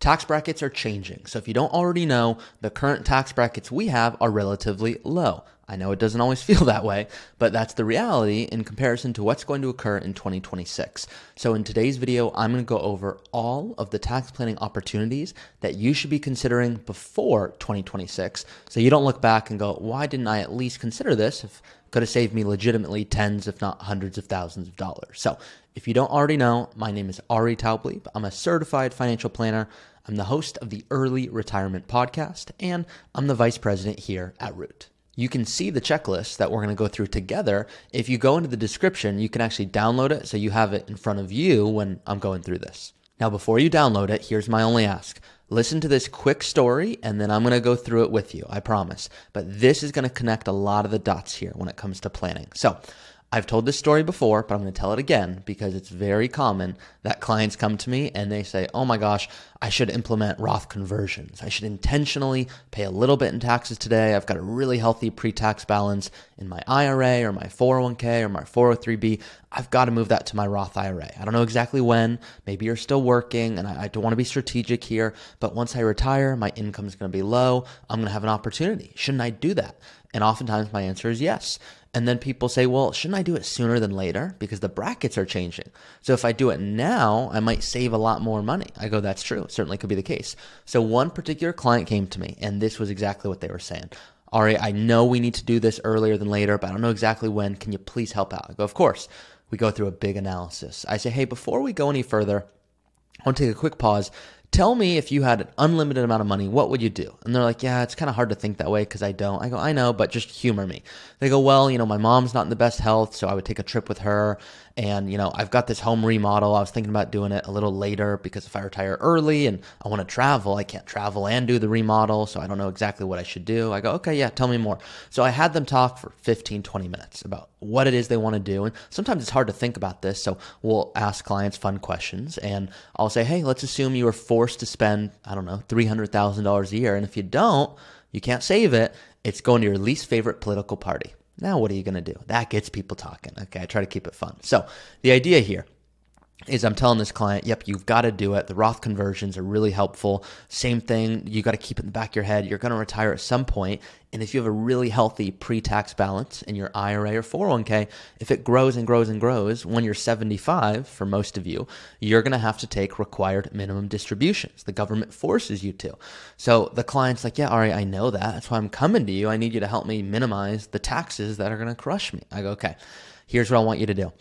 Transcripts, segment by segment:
tax brackets are changing. So if you don't already know, the current tax brackets we have are relatively low. I know it doesn't always feel that way, but that's the reality in comparison to what's going to occur in 2026. So in today's video, I'm going to go over all of the tax planning opportunities that you should be considering before 2026. So you don't look back and go, why didn't I at least consider this? If it could have saved me legitimately tens, if not hundreds of thousands of dollars. So if you don't already know, my name is Taublieb. I'm a certified financial planner. I'm the host of the Early Retirement Podcast, and I'm the vice president here at Root. You can see the checklist that we're going to go through together. If you go into the description, you can actually download it so you have it in front of you when I'm going through this. Now, before you download it, here's my only ask. Listen to this quick story, and then I'm going to go through it with you, I promise. But this is going to connect a lot of the dots here when it comes to planning. So I've told this story before, but I'm going to tell it again because it's very common that clients come to me and they say, oh my gosh, I should implement Roth conversions. I should intentionally pay a little bit in taxes today. I've got a really healthy pre-tax balance in my IRA or my 401k or my 403b. I've got to move that to my Roth IRA. I don't know exactly when. Maybe you're still working and I don't want to be strategic here, but once I retire, my income is going to be low. I'm going to have an opportunity. Shouldn't I do that? And oftentimes my answer is yes. And then people say, well, shouldn't I do it sooner than later? Because the brackets are changing. So if I do it now, I might save a lot more money. I go, that's true. Certainly could be the case. So one particular client came to me, and this was exactly what they were saying. Ari, I know we need to do this earlier than later, but I don't know exactly when. Can you please help out? I go, of course. We go through a big analysis. I say, hey, before we go any further, I want to take a quick pause. Tell me if you had an unlimited amount of money, what would you do? And they're like, yeah, it's kind of hard to think that way because I don't. I go, I know, but just humor me. They go, well, my mom's not in the best health, so I would take a trip with her. And, I've got this home remodel. I was thinking about doing it a little later because if I retire early and I want to travel, I can't travel and do the remodel. So I don't know exactly what I should do. I go, okay, yeah, tell me more. So I had them talk for 15, 20 minutes about what it is they want to do. And sometimes it's hard to think about this. So we'll ask clients fun questions and I'll say, hey, let's assume you were forced to spend, I don't know, $300,000 a year. And if you don't, you can't save it. It's going to your least favorite political party. Now, what are you going to do? That gets people talking. Okay, I try to keep it fun. So the idea here is I'm telling this client, yep, you've got to do it. The Roth conversions are really helpful. Same thing, you got to keep it in the back of your head. You're going to retire at some point. And if you have a really healthy pre-tax balance in your IRA or 401k, if it grows and grows and grows, when you're 75, for most of you, you're going to have to take required minimum distributions. The government forces you to. So the client's like, yeah, Ari, I know that. That's why I'm coming to you. I need you to help me minimize the taxes that are going to crush me. I go, okay, here's what I want you to do.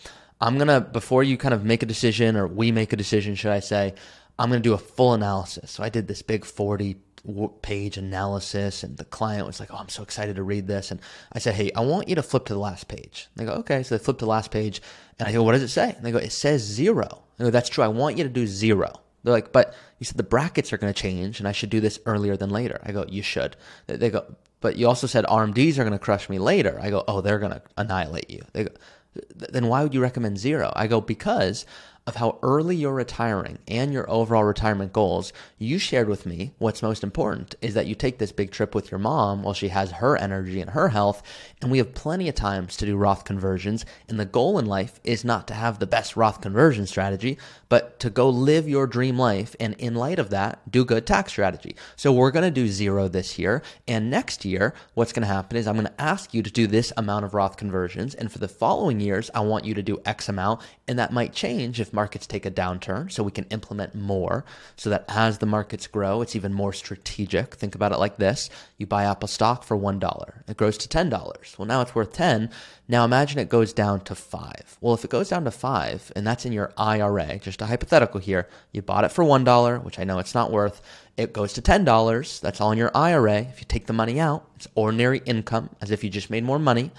I'm going to, before you kind of make a decision, or we make a decision, should I say, I'm going to do a full analysis. So I did this big 40-page analysis, and the client was like, oh, I'm so excited to read this. And I said, hey, I want you to flip to the last page. They go, okay. So they flip to the last page, and I go, what does it say? And they go, it says 0. I go, that's true. I want you to do 0. They're like, but you said the brackets are going to change, and I should do this earlier than later. I go, you should. They go, but you also said RMDs are going to crush me later. I go, oh, they're going to annihilate you. They go, then why would you recommend 0? I go, because of how early you're retiring and your overall retirement goals. You shared with me what's most important is that you take this big trip with your mom while she has her energy and her health, and we have plenty of times to do Roth conversions, and the goal in life is not to have the best Roth conversion strategy, but to go live your dream life, and in light of that, do good tax strategy. So we're going to do 0 this year, and next year, what's going to happen is I'm going to ask you to do this amount of Roth conversions, and for the following years, I want you to do X amount, and that might change if markets take a downturn, so we can implement more so that as the markets grow, it's even more strategic. Think about it like this. You buy Apple stock for $1. It grows to $10. Well, now it's worth 10. Now imagine it goes down to 5. Well, if it goes down to 5 and that's in your IRA, just a hypothetical here, you bought it for $1, which I know it's not worth. It goes to $10. That's all in your IRA. If you take the money out, it's ordinary income as if you just made more money.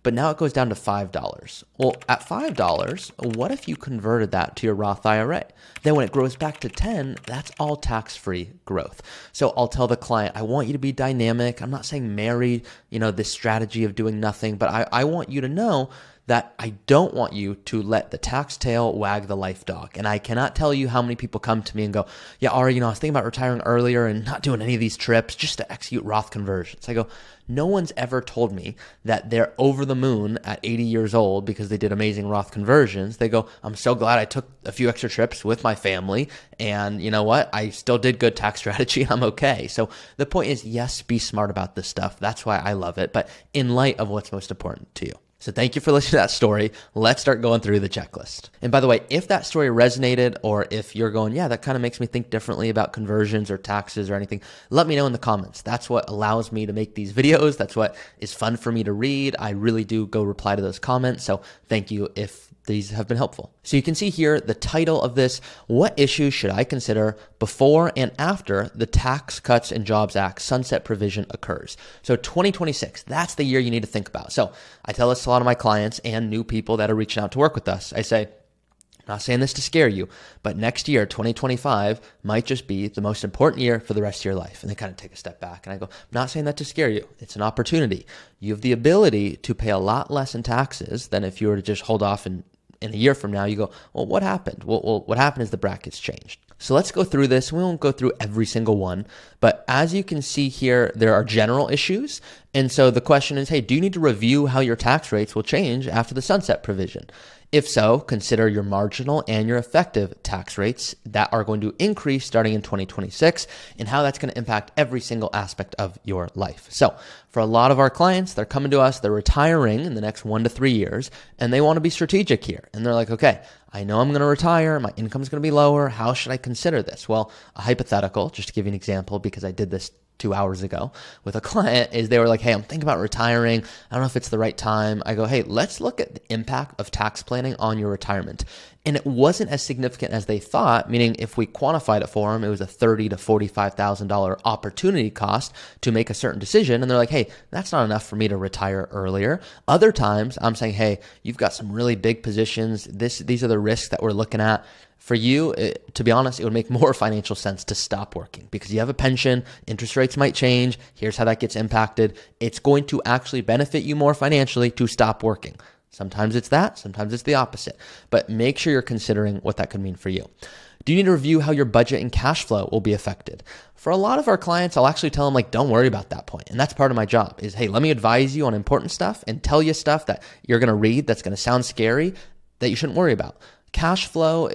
But now it goes down to $5. Well, at $5, what if you converted that to your Roth IRA? Then when it grows back to 10, that's all tax-free growth. So I'll tell the client, I want you to be dynamic. I'm not saying marry, this strategy of doing nothing, but I want you to know that I don't want you to let the tax tail wag the life dog. And I cannot tell you how many people come to me and go, yeah, Ari, I was thinking about retiring earlier and not doing any of these trips just to execute Roth conversions. I go, no one's ever told me that they're over the moon at 80 years old because they did amazing Roth conversions. They go, I'm so glad I took a few extra trips with my family, and you know what? I still did good tax strategy and I'm okay. So the point is, yes, be smart about this stuff. That's why I love it, but in light of what's most important to you. So thank you for listening to that story. Let's start going through the checklist. And by the way, if that story resonated, or if you're going, yeah, that kind of makes me think differently about conversions or taxes or anything, let me know in the comments. That's what allows me to make these videos. That's what is fun for me to read. I really do go reply to those comments. So thank you if these have been helpful. So you can see here the title of this: what issues should I consider before and after the Tax Cuts and Jobs Act sunset provision occurs? So 2026, that's the year you need to think about. So I tell this to a lot of my clients and new people that are reaching out to work with us. I say, I'm not saying this to scare you, but next year, 2025, might just be the most important year for the rest of your life. And they kind of take a step back and I go, I'm not saying that to scare you. It's an opportunity. You have the ability to pay a lot less in taxes than if you were to just hold off and in a year from now, you go, well, what happened? Well, what happened is the brackets changed. So let's go through this. We won't go through every single one, but as you can see here, there are general issues. And so the question is, hey, do you need to review how your tax rates will change after the sunset provision? If so, consider your marginal and your effective tax rates that are going to increase starting in 2026 and how that's going to impact every single aspect of your life. So for a lot of our clients, they're coming to us, they're retiring in the next 1 to 3 years, and they want to be strategic here. And they're like, okay, I know I'm going to retire, my income is going to be lower. How should I consider this? Well, a hypothetical, just to give you an example, because I did this 2 hours ago with a client, is they were like, hey, I'm thinking about retiring. I don't know if it's the right time. I go, hey, let's look at the impact of tax planning on your retirement. And it wasn't as significant as they thought, meaning if we quantified it for them, it was a $30,000 to $45,000 opportunity cost to make a certain decision. And they're like, hey, that's not enough for me to retire earlier. Other times I'm saying, hey, you've got some really big positions. These are the risks that we're looking at. For you, to be honest, it would make more financial sense to stop working because you have a pension, interest rates might change. Here's how that gets impacted. It's going to actually benefit you more financially to stop working. Sometimes it's that, sometimes it's the opposite, but make sure you're considering what that could mean for you. Do you need to review how your budget and cash flow will be affected? For a lot of our clients, I'll actually tell them, like, don't worry about that point. And that's part of my job is, hey, let me advise you on important stuff and tell you stuff that you're going to read that's going to sound scary that you shouldn't worry about. Cash flow,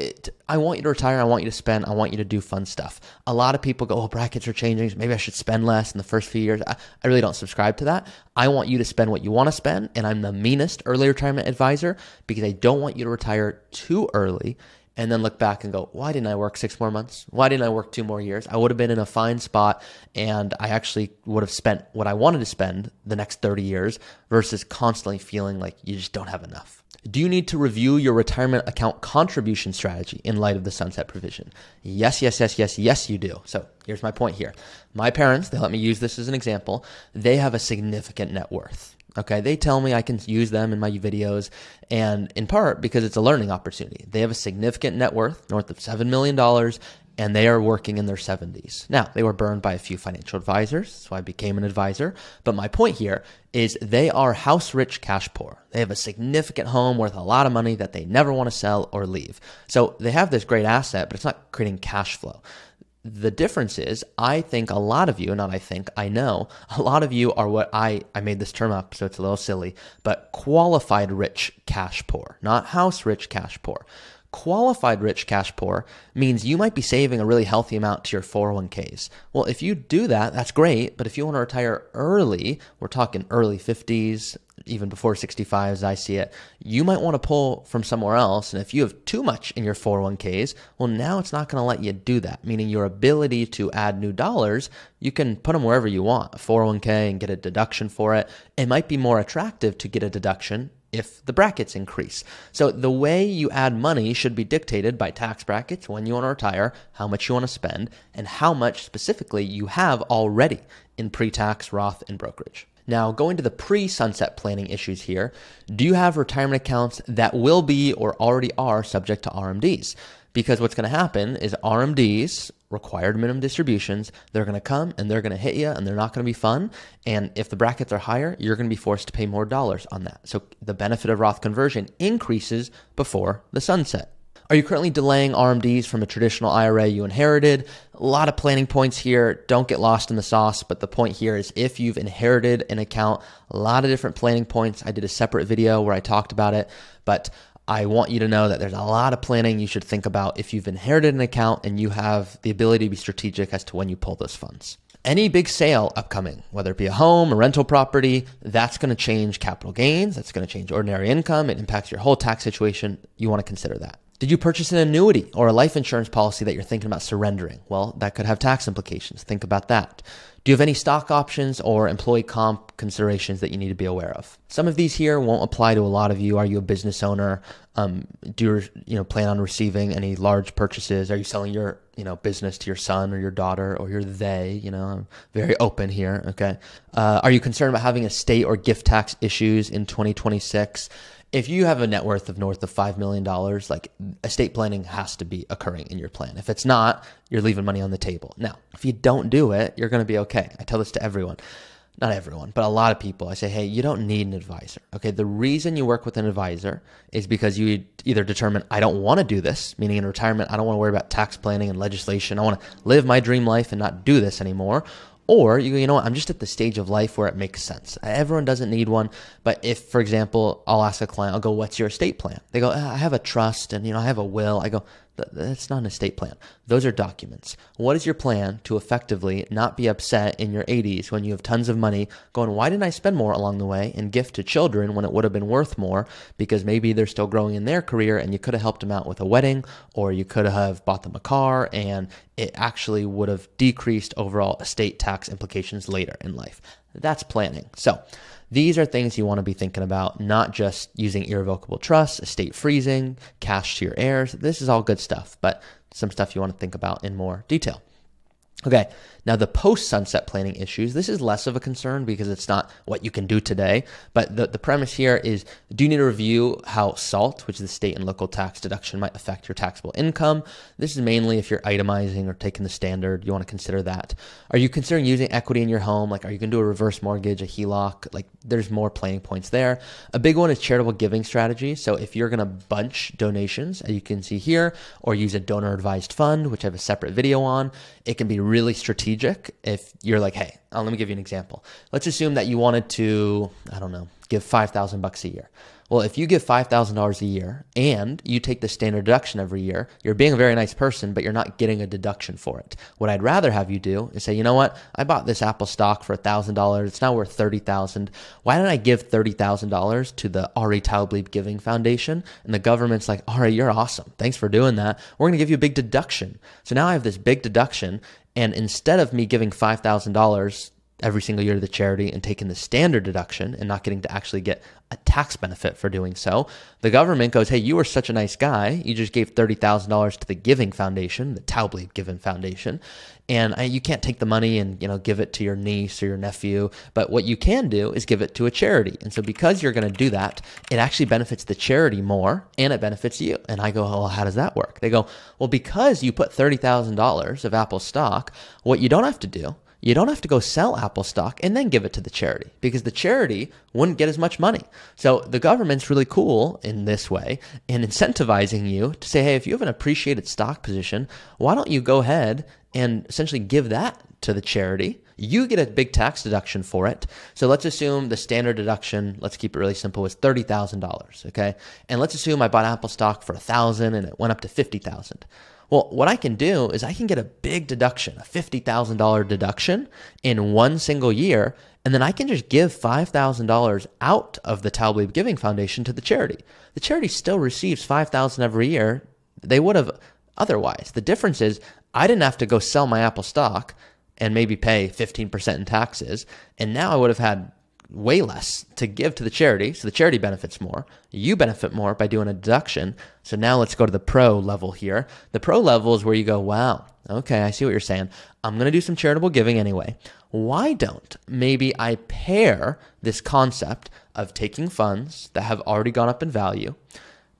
I want you to retire, I want you to spend, I want you to do fun stuff. A lot of people go, oh, brackets are changing, so maybe I should spend less in the first few years. I really don't subscribe to that. I want you to spend what you want to spend, and I'm the meanest early retirement advisor because I don't want you to retire too early and then look back and go, why didn't I work 6 more months? Why didn't I work 2 more years? I would have been in a fine spot, and I actually would have spent what I wanted to spend the next 30 years versus constantly feeling like you just don't have enough. Do you need to review your retirement account contribution strategy in light of the sunset provision? Yes, you do. So here's my point here. My parents, they let me use this as an example. They have a significant net worth. Okay, they tell me I can use them in my videos, and in part because it's a learning opportunity. They have a significant net worth, north of $7 million, and they are working in their 70s. Now, they were burned by a few financial advisors, so I became an advisor. But my point here is they are house rich, cash poor. They have a significant home worth a lot of money that they never want to sell or leave. So they have this great asset, but it's not creating cash flow. The difference is, I think a lot of you, not I think, I know, a lot of you are what I made this term up, so it's a little silly, but qualified rich, cash poor, not house rich, cash poor. Qualified rich cash poor means you might be saving a really healthy amount to your 401ks. Well, if you do that, that's great. But if you want to retire early, we're talking early 50s, even before 65 as I see it, you might want to pull from somewhere else. And if you have too much in your 401ks, well, now it's not going to let you do that, meaning your ability to add new dollars, you can put them wherever you want, a 401k, and get a deduction for it. It might be more attractive to get a deduction if the brackets increase. So the way you add money should be dictated by tax brackets, when you want to retire, how much you want to spend, and how much specifically you have already in pre-tax, Roth, and brokerage. Now, going to the pre-sunset planning issues here, do you have retirement accounts that will be or already are subject to RMDs? Because what's going to happen is RMDs, required minimum distributions. They're going to come and they're going to hit you and they're not going to be fun. And if the brackets are higher, you're going to be forced to pay more dollars on that. So the benefit of Roth conversion increases before the sunset. Are you currently delaying RMDs from a traditional IRA you inherited? A lot of planning points here. Don't get lost in the sauce, but the point here is if you've inherited an account, a lot of different planning points. I did a separate video where I talked about it, but I want you to know that there's a lot of planning you should think about if you've inherited an account and you have the ability to be strategic as to when you pull those funds. Any big sale upcoming, whether it be a home, a rental property, that's going to change capital gains. That's going to change ordinary income. It impacts your whole tax situation. You want to consider that. Did you purchase an annuity or a life insurance policy that you're thinking about surrendering? Well, that could have tax implications. Think about that. Do you have any stock options or employee comp considerations that you need to be aware of? Some of these here won't apply to a lot of you. Are you a business owner? Do you plan on receiving any large purchases? Are you selling your business to your son or your daughter or your they? I'm very open here. Okay. Are you concerned about having estate or gift tax issues in 2026? If you have a net worth of north of $5 million, like estate planning has to be occurring in your plan. If it's not, you're leaving money on the table. Now, if you don't do it, you're going to be okay. I tell this to everyone. Not everyone, but a lot of people. I say, hey, you don't need an advisor. Okay. The reason you work with an advisor is because you either determine, I don't want to do this, meaning in retirement, I don't want to worry about tax planning and legislation. I want to live my dream life and not do this anymore. Or you go, you know what, I'm just at the stage of life where it makes sense. Everyone doesn't need one. But if, for example, I'll ask a client, I'll go, what's your estate plan? They go, I have a trust and, I have a will. I go, that's not an estate plan. Those are documents. What is your plan to effectively not be upset in your 80s when you have tons of money going, why didn't I spend more along the way and gift to children when it would have been worth more because maybe they're still growing in their career and you could have helped them out with a wedding or you could have bought them a car and it actually would have decreased overall estate tax implications later in life. That's planning. So these are things you want to be thinking about, not just using irrevocable trust, estate freezing, cash to your heirs. This is all good stuff, but some stuff you want to think about in more detail. Okay, now the post-sunset planning issues, this is less of a concern because it's not what you can do today, but the premise here is, do you need to review how SALT, which is the state and local tax deduction, might affect your taxable income? This is mainly if you're itemizing or taking the standard, you want to consider that. Are you considering using equity in your home? Like, are you going to do a reverse mortgage, a HELOC? Like, there's more planning points there. A big one is charitable giving strategy. So if you're going to bunch donations, as you can see here, or use a donor advised fund, which I have a separate video on, it can be really strategic if you're like, hey, let me give you an example. Let's assume that you wanted to, give $5,000 a year. Well, if you give $5,000 a year and you take the standard deduction every year, you're being a very nice person, but you're not getting a deduction for it. What I'd rather have you do is say, you know what? I bought this Apple stock for $1,000. It's now worth $30,000. Why don't I give $30,000 to the Taublieb Giving Foundation? And the government's like, all right, you're awesome. Thanks for doing that. We're going to give you a big deduction. So now I have this big deduction. And instead of me giving $5,000 every single year to the charity and taking the standard deduction and not getting to actually get a tax benefit for doing so, the government goes, hey, you were such a nice guy. You just gave $30,000 to the Giving Foundation, the Taublieb Giving Foundation. And you can't take the money and, give it to your niece or your nephew. But what you can do is give it to a charity. And so because you're going to do that, it actually benefits the charity more and it benefits you. And I go, well, how does that work? They go, well, because you put $30,000 of Apple stock, what you don't have to do, you don't have to go sell Apple stock and then give it to the charity because the charity wouldn't get as much money. So the government's really cool in this way in incentivizing you to say, hey, if you have an appreciated stock position, why don't you go ahead and essentially give that to the charity? You get a big tax deduction for it. So let's assume the standard deduction, let's keep it really simple, was $30,000, okay? And let's assume I bought Apple stock for $1,000 and it went up to $50,000. Well, what I can do is I can get a big deduction, a $50,000 deduction in one single year, and then I can just give $5,000 out of the Taublieb Giving Foundation to the charity. The charity still receives $5,000 every year. They would have otherwise. The difference is I didn't have to go sell my Apple stock and maybe pay 15% in taxes, and now I would have had way less to give to the charity, so the charity benefits more. You benefit more by doing a deduction. So now let's go to the pro level here. The pro level is where you go, wow, okay, I see what you're saying. I'm going to do some charitable giving anyway. Why don't maybe I pair this concept of taking funds that have already gone up in value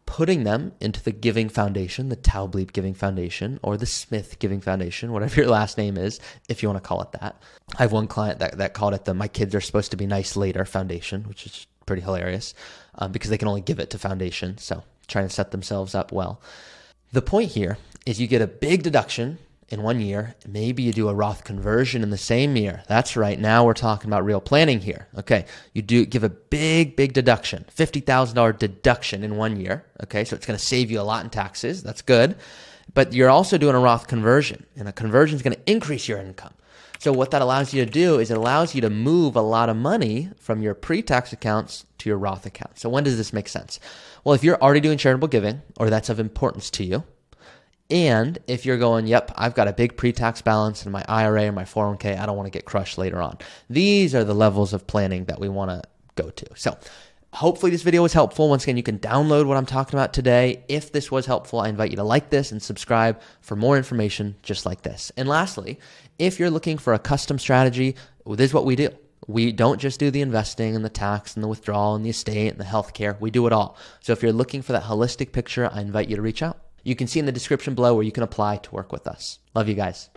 putting them into the Giving Foundation, the Taublieb Giving Foundation, or the Smith Giving Foundation, whatever your last name is, if you want to call it that. I have one client that called it the My Kids Are Supposed to Be Nice Later Foundation, which is pretty hilarious because they can only give it to foundation, so trying to set themselves up well. The point here is you get a big deduction in 1 year. Maybe you do a Roth conversion in the same year. That's right. Now we're talking about real planning here. Okay. You do give a big deduction, $50,000 deduction in 1 year. Okay. So it's going to save you a lot in taxes. That's good. But you're also doing a Roth conversion, and a conversion is going to increase your income. So what that allows you to do is it allows you to move a lot of money from your pre-tax accounts to your Roth account. So when does this make sense? Well, if you're already doing charitable giving, or that's of importance to you, and if you're going, yep, I've got a big pre-tax balance in my IRA or my 401k, I don't want to get crushed later on. These are the levels of planning that we want to go to. So hopefully this video was helpful. Once again, you can download what I'm talking about today. If this was helpful, I invite you to like this and subscribe for more information just like this. And lastly, if you're looking for a custom strategy, this is what we do. We don't just do the investing and the tax and the withdrawal and the estate and the healthcare. We do it all. So if you're looking for that holistic picture, I invite you to reach out. You can see in the description below where you can apply to work with us. Love you guys.